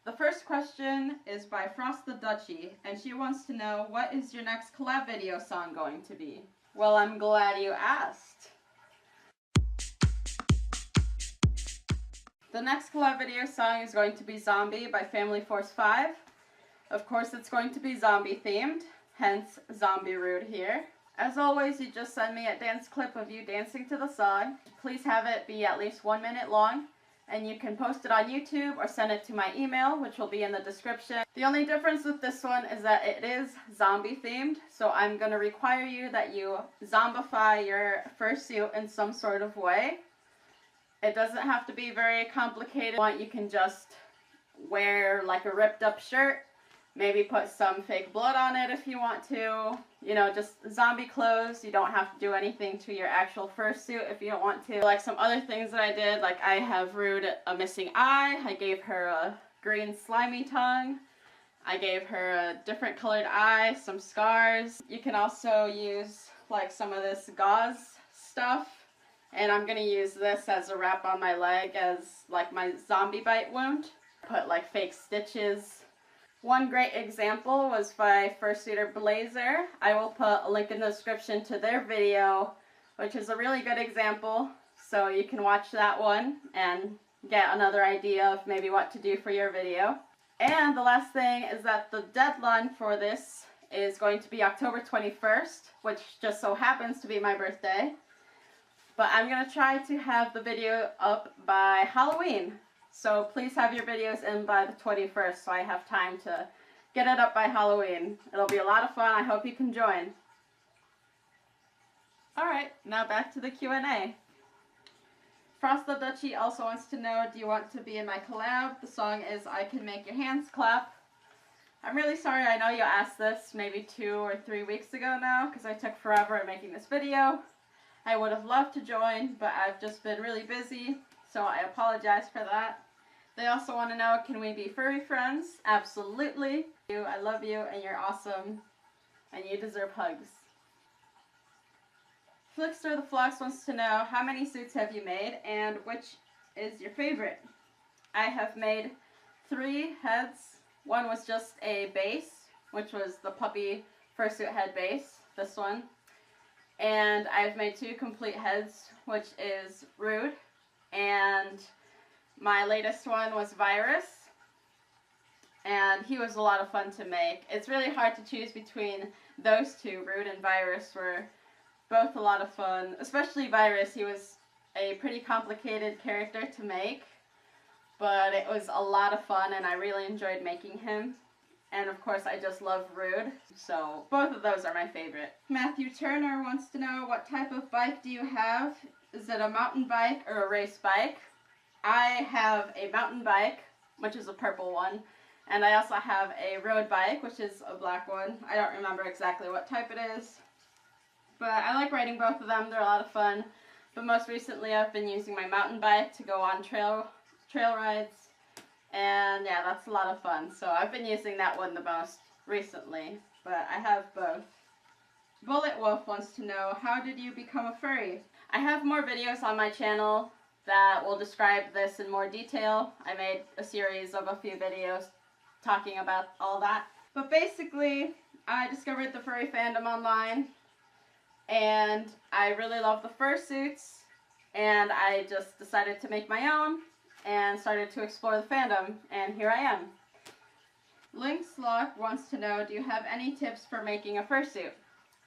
The first question is by Frost the Duchy, and she wants to know, what is your next collab video song going to be? Well, I'm glad you asked. The next collab video song is going to be Zombie by Family Force 5. Of course, it's going to be zombie themed, hence Zombie Rood here. As always, you just send me a dance clip of you dancing to the song. Please have it be at least 1 minute long. And you can post it on YouTube or send it to my email, which will be in the description. The only difference with this one is that it is zombie themed, so I'm going to require you that you zombify your fursuit in some sort of way. It doesn't have to be very complicated. You can just wear like a ripped up shirt, maybe put some fake blood on it if you want to. You know, just zombie clothes. You don't have to do anything to your actual fursuit if you don't want to. Like some other things that I did, like I have Rood a missing eye. I gave her a green slimy tongue. I gave her a different colored eye, some scars. You can also use like some of this gauze stuff. And I'm going to use this as a wrap on my leg as like my zombie bite wound. Put like fake stitches. One great example was by Fursuiter Blazer. I will put a link in the description to their video, which is a really good example. So you can watch that one and get another idea of maybe what to do for your video. And the last thing is that the deadline for this is going to be October 21st, which just so happens to be my birthday. But I'm going to try to have the video up by Halloween. So please have your videos in by the 21st so I have time to get it up by Halloween. It'll be a lot of fun. I hope you can join. Alright, now back to the Q&A. Frost the Duchy also wants to know, do you want to be in my collab? The song is I Can Make Your Hands Clap. I'm really sorry, I know you asked this maybe 2 or 3 weeks ago now because I took forever in making this video. I would have loved to join, but I've just been really busy, so I apologize for that. They also want to know, can we be furry friends? Absolutely. I love you, and you're awesome, and you deserve hugs. Flickster the Flox wants to know, how many suits have you made, and which is your favorite? I have made 3 heads. One was just a base, which was the puppy fursuit head base, this one. And I've made 2 complete heads, which is Rood, and my latest one was Virus, and he was a lot of fun to make. It's really hard to choose between those 2. Rood and Virus were both a lot of fun, especially Virus. He was a pretty complicated character to make, but it was a lot of fun and I really enjoyed making him. And of course I just love Rood, so both of those are my favorite. Matthew Turner wants to know, what type of bike do you have? Is it a mountain bike or a race bike? I have a mountain bike, which is a purple one, and I also have a road bike, which is a black one. I don't remember exactly what type it is, but I like riding both of them. They're a lot of fun, but most recently I've been using my mountain bike to go on trail rides, and yeah, that's a lot of fun. So I've been using that one the most recently, but I have both. Bullet Wolf wants to know, how did you become a furry? I have more videos on my channel that will describe this in more detail. I made a series of a few videos talking about all that. But basically, I discovered the furry fandom online, and I really love the fursuits, and I just decided to make my own, and started to explore the fandom, and here I am. Lynxlock wants to know, do you have any tips for making a fursuit?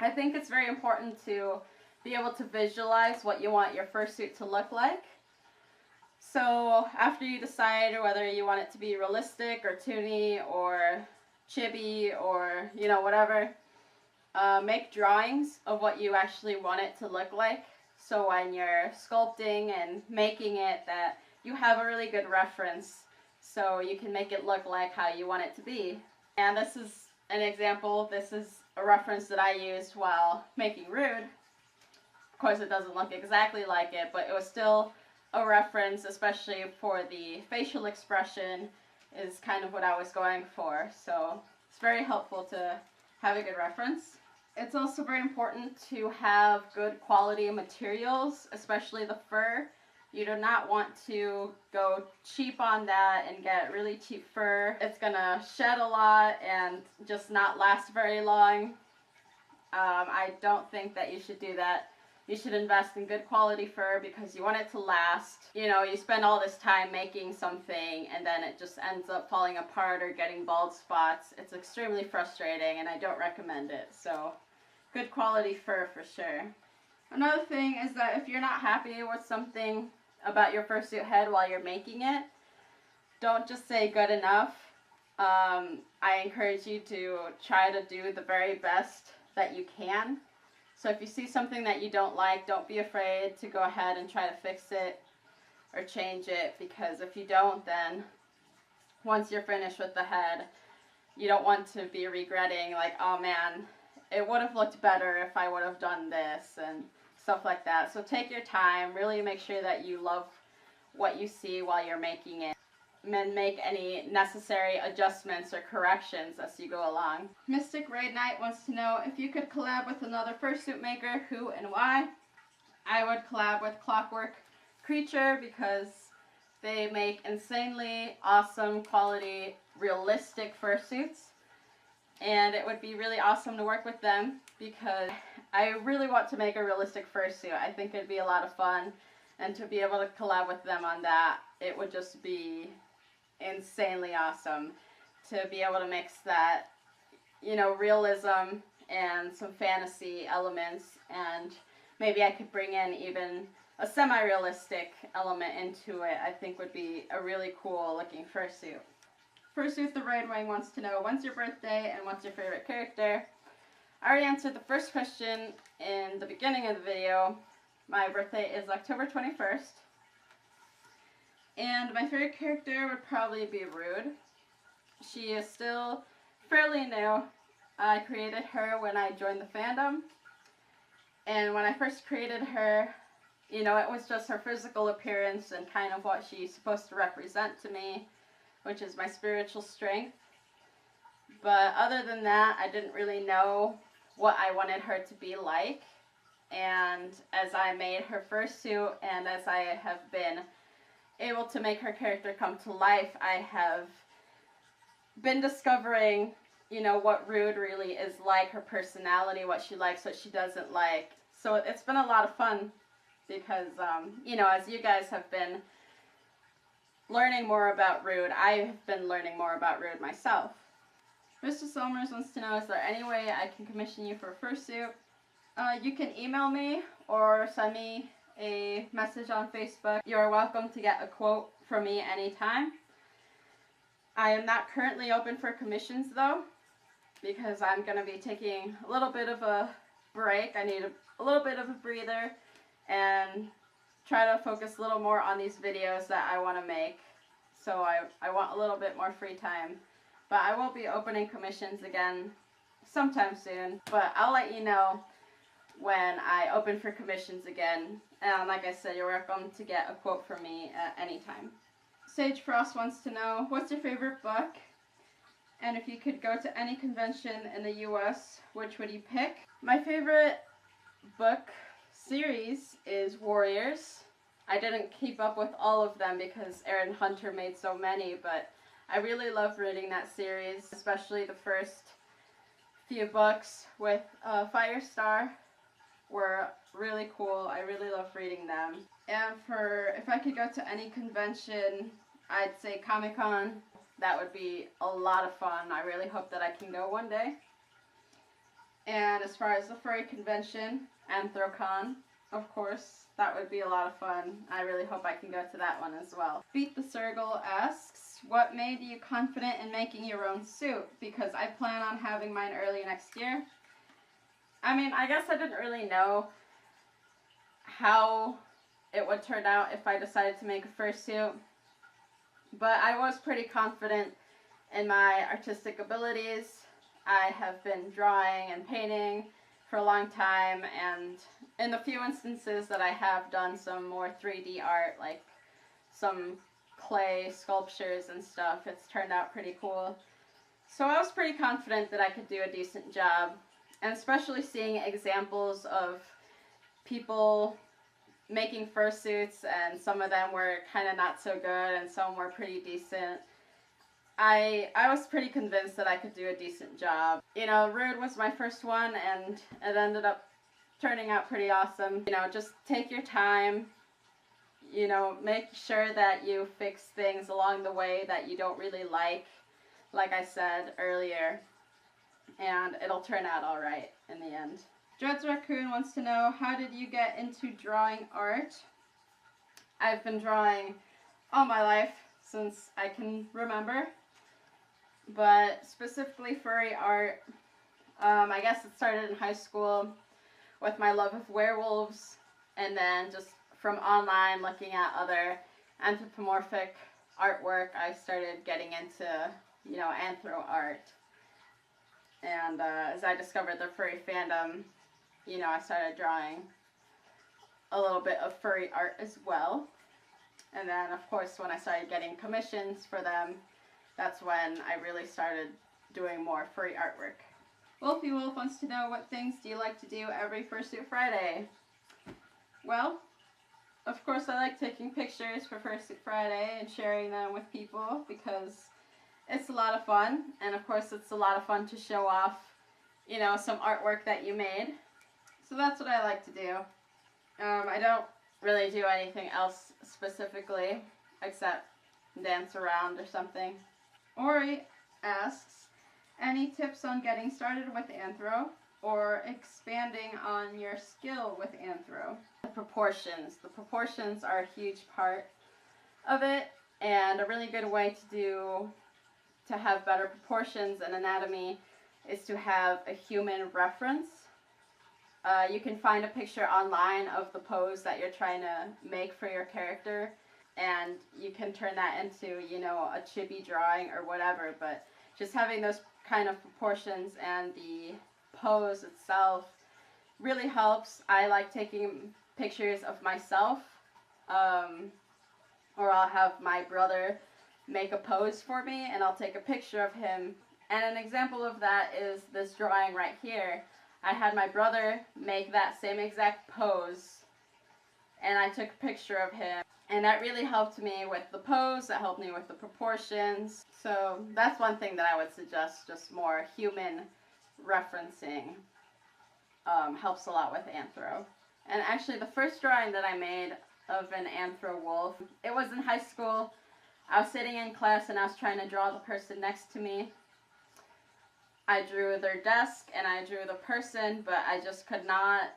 I think it's very important to be able to visualize what you want your fursuit to look like. So after you decide whether you want it to be realistic or toony or chibi or, you know, whatever, make drawings of what you actually want it to look like. So when you're sculpting and making it, that you have a really good reference so you can make it look like how you want it to be. And this is an example. This is a reference that I used while making Rood. Of course it doesn't look exactly like it, but it was still a reference, especially for the facial expression, is kind of what I was going for. So it's very helpful to have a good reference. It's also very important to have good quality materials, especially the fur, You do not want to go cheap on that and get really cheap fur. It's gonna shed a lot and just not last very long. I don't think that you should do that. You should invest in good quality fur because you want it to last. You know, you spend all this time making something and then it just ends up falling apart or getting bald spots. It's extremely frustrating and I don't recommend it. So, good quality fur for sure. Another thing is that if you're not happy with something about your fursuit head while you're making it, don't just say good enough. I encourage you to try to do the very best that you can. So if you see something that you don't like, don't be afraid to go ahead and try to fix it or change it, because if you don't, then once you're finished with the head, you don't want to be regretting like, oh man, it would have looked better if I would have done this and stuff like that. So take your time, really make sure that you love what you see while you're making it, and make any necessary adjustments or corrections as you go along. Mystic Raid Knight wants to know if you could collab with another fursuit maker, who and why? I would collab with Clockwork Creature because they make insanely awesome quality, realistic fursuits. And it would be really awesome to work with them because I really want to make a realistic fursuit. I think it'd be a lot of fun. And to be able to collab with them on that, it would just be insanely awesome to be able to mix that, you know, realism and some fantasy elements, and maybe I could bring in even a semi-realistic element into it. I think would be a really cool looking fursuit. Fursuit the Raid Wing wants to know, when's your birthday and what's your favorite character? I already answered the first question in the beginning of the video. My birthday is October 21st. And my favorite character would probably be Rood. She is still fairly new. I created her when I joined the fandom. And when I first created her, you know, it was just her physical appearance and kind of what she's supposed to represent to me, which is my spiritual strength. But other than that, I didn't really know what I wanted her to be like. And as I made her fursuit and as I have been able to make her character come to life, I have been discovering, you know, what Rood really is like, her personality, what she likes, what she doesn't like. So it's been a lot of fun because, you know, as you guys have been learning more about Rood, I've been learning more about Rood myself. Mr. Somers wants to know, is there any way I can commission you for a fursuit? You can email me or send me a message on Facebook. You are welcome to get a quote from me anytime. I am not currently open for commissions though, because I'm going to be taking a little bit of a break. I need a little bit of a breather and try to focus a little more on these videos that I want to make. So I want a little bit more free time. But I will be opening commissions again sometime soon. But I'll let you know when I open for commissions again. And like I said, you're welcome to get a quote from me at any time. Sage Frost wants to know, what's your favorite book? And if you could go to any convention in the US, which would you pick? My favorite book series is Warriors. I didn't keep up with all of them because Aaron Hunter made so many, but I really love reading that series, especially the first few books with Firestar were really cool. I really love reading them. And for, if I could go to any convention, I'd say Comic-Con. That would be a lot of fun. I really hope that I can go one day. And as far as the furry convention, Anthrocon, of course, that would be a lot of fun. I really hope I can go to that one as well. Beat the Circle asks, what made you confident in making your own suit? Because I plan on having mine early next year. I mean, I guess I didn't really know how it would turn out if I decided to make a fursuit. But I was pretty confident in my artistic abilities. I have been drawing and painting for a long time, and in the few instances that I have done some more 3D art, like some clay sculptures and stuff, it's turned out pretty cool. So I was pretty confident that I could do a decent job, and especially seeing examples of people making fursuits, and some of them were kind of not so good and some were pretty decent. I was pretty convinced that I could do a decent job. You know, Rood was my first one and it ended up turning out pretty awesome. You know, just take your time. You know, make sure that you fix things along the way that you don't really like I said earlier, and it'll turn out alright in the end. Dreads Raccoon wants to know, how did you get into drawing art? I've been drawing all my life since I can remember, but specifically furry art. I guess it started in high school with my love of werewolves, and then just from online looking at other anthropomorphic artwork, I started getting into, you know, anthro art. And as I discovered the furry fandom, you know, I started drawing a little bit of furry art as well. And then, of course, when I started getting commissions for them, that's when I really started doing more furry artwork. Wolfie Wolf wants to know, what things do you like to do every Fursuit Friday? Well, of course I like taking pictures for Fursuit Friday and sharing them with people because it's a lot of fun. And of course it's a lot of fun to show off, you know, some artwork that you made. So that's what I like to do. I don't really do anything else specifically except dance around or something. Ori asks, any tips on getting started with anthro or expanding on your skill with anthro? The proportions are a huge part of it, and a really good way to have better proportions and anatomy is to have a human reference. You can find a picture online of the pose that you're trying to make for your character, and you can turn that into, you know, a chibi drawing or whatever, but just having those kind of proportions and the pose itself really helps. I like taking pictures of myself, or I'll have my brother make a pose for me and I'll take a picture of him. And an example of that is this drawing right here. I had my brother make that same exact pose and I took a picture of him, and that really helped me with the pose, that helped me with the proportions. So that's one thing that I would suggest, just more human referencing helps a lot with anthro. And actually the first drawing that I made of an anthro wolf, it was in high school. I was sitting in class and I was trying to draw the person next to me. I drew their desk and I drew the person, but I just could not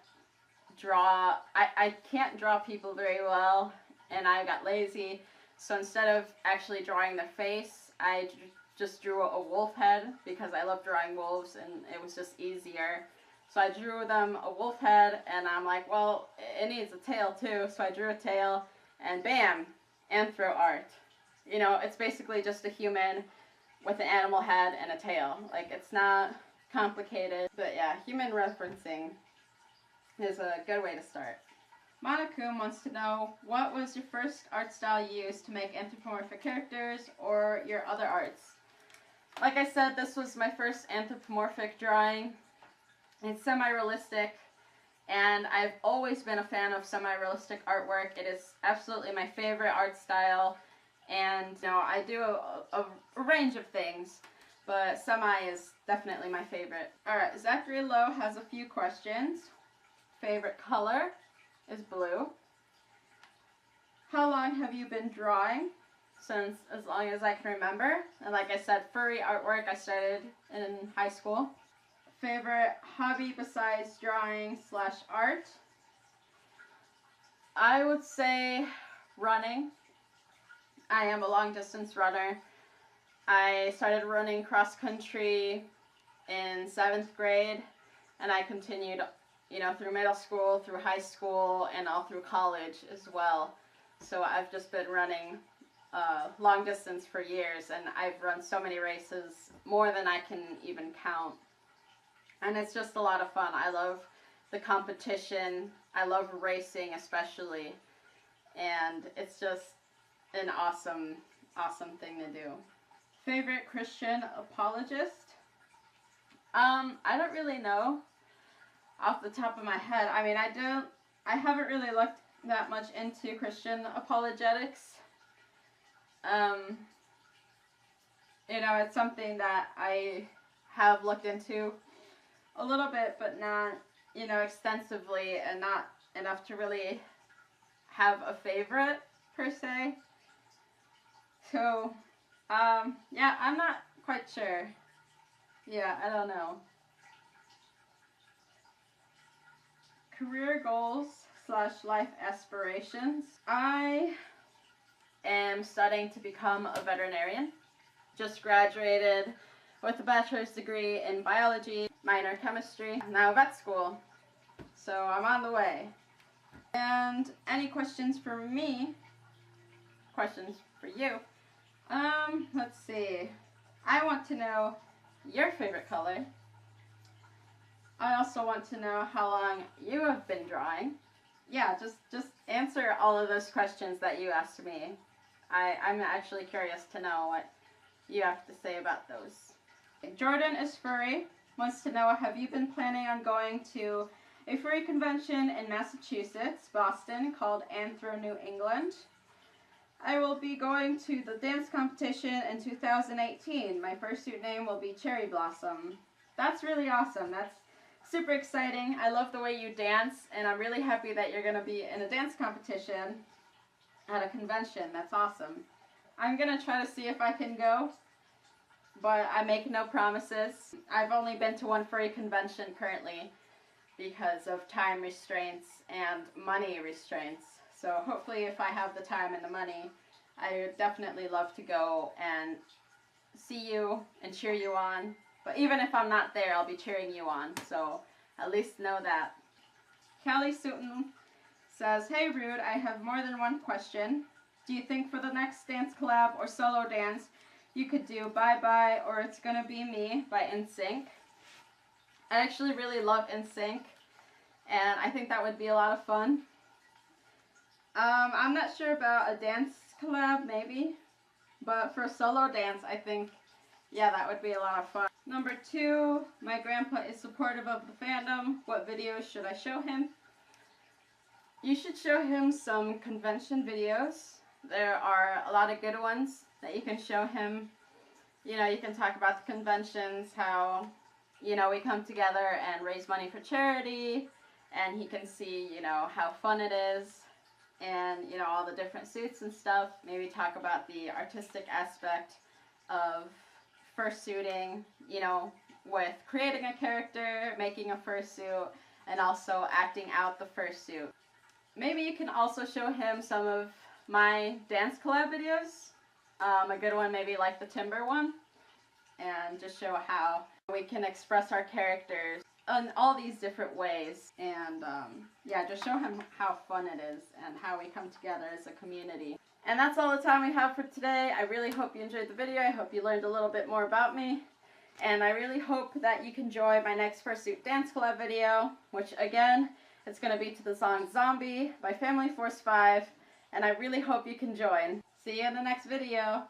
draw. I can't draw people very well, and I got lazy. So instead of actually drawing their face, I just drew a wolf head because I love drawing wolves and it was just easier. So I drew them a wolf head, and I'm like, well, it needs a tail too. So I drew a tail, and bam, anthro art. You know, it's basically just a human with an animal head and a tail. Like, it's not complicated. But yeah, human referencing is a good way to start. Monokuma wants to know, what was your first art style you used to make anthropomorphic characters or your other arts? Like I said, this was my first anthropomorphic drawing. It's semi-realistic, and I've always been a fan of semi-realistic artwork. It is absolutely my favorite art style, and you know, I do a range of things, but semi is definitely my favorite. Alright, Zachary Lowe has a few questions. Favorite color is blue. How long have you been drawing? Since as long as I can remember. And like I said, furry artwork I started in high school. Favorite hobby besides drawing / art? I would say running. I am a long distance runner. I started running cross country in 7th grade, and I continued, you know, through middle school, through high school, and all through college as well. So I've just been running long distance for years, and I've run so many races, more than I can even count. And it's just a lot of fun. I love the competition. I love racing especially. And it's just an awesome, awesome thing to do. Favorite Christian apologist? I don't really know off the top of my head. I mean, I haven't really looked that much into Christian apologetics. You know, it's something that I have looked into a little bit, but not, you know, extensively, and not enough to really have a favorite per se. So, yeah, I'm not quite sure. Yeah, I don't know. Career goals / life aspirations. I am studying to become a veterinarian. Just graduated with a bachelor's degree in biology, minor chemistry, now vet school. So I'm on the way. And any questions for me? Questions for you? Let's see. I want to know your favorite color. I also want to know how long you have been drawing. Yeah, just answer all of those questions that you asked me. I'm actually curious to know what you have to say about those. Jordan is Furry, wants to know, have you been planning on going to a furry convention in Massachusetts, Boston, called Anthro New England? I will be going to the dance competition in 2018. My fursuit name will be Cherry Blossom. That's really awesome. That's super exciting. I love the way you dance, and I'm really happy that you're going to be in a dance competition at a convention. That's awesome. I'm going to try to see if I can go, but I make no promises. I've only been to one furry convention currently because of time restraints and money restraints. So hopefully if I have the time and the money, I would definitely love to go and see you and cheer you on. But even if I'm not there, I'll be cheering you on. So at least know that. Callie Sutton says, hey Rood, I have more than one question. Do you think for the next dance collab or solo dance, you could do Bye Bye or It's Gonna Be Me by NSYNC? I actually really love NSYNC, and I think that would be a lot of fun. I'm not sure about a dance collab, maybe, but for a solo dance, I think, yeah, that would be a lot of fun. Number 2, my grandpa is supportive of the fandom. What videos should I show him? You should show him some convention videos. There are a lot of good ones that you can show him. You know, you can talk about the conventions, how, you know, we come together and raise money for charity, and he can see, you know, how fun it is, and, you know, all the different suits and stuff. Maybe talk about the artistic aspect of fursuiting, you know, with creating a character, making a fursuit, and also acting out the fursuit. Maybe you can also show him some of my dance collab videos. A good one maybe like the Timber one, and just show how we can express our characters in all these different ways, and yeah, just show him how fun it is and how we come together as a community. And that's all the time we have for today. I really hope you enjoyed the video. I hope you learned a little bit more about me, and I really hope that you can enjoy my next fursuit dance collab video, which again, it's going to be to the song Zombie by Family Force 5, and I really hope you can join. See you in the next video.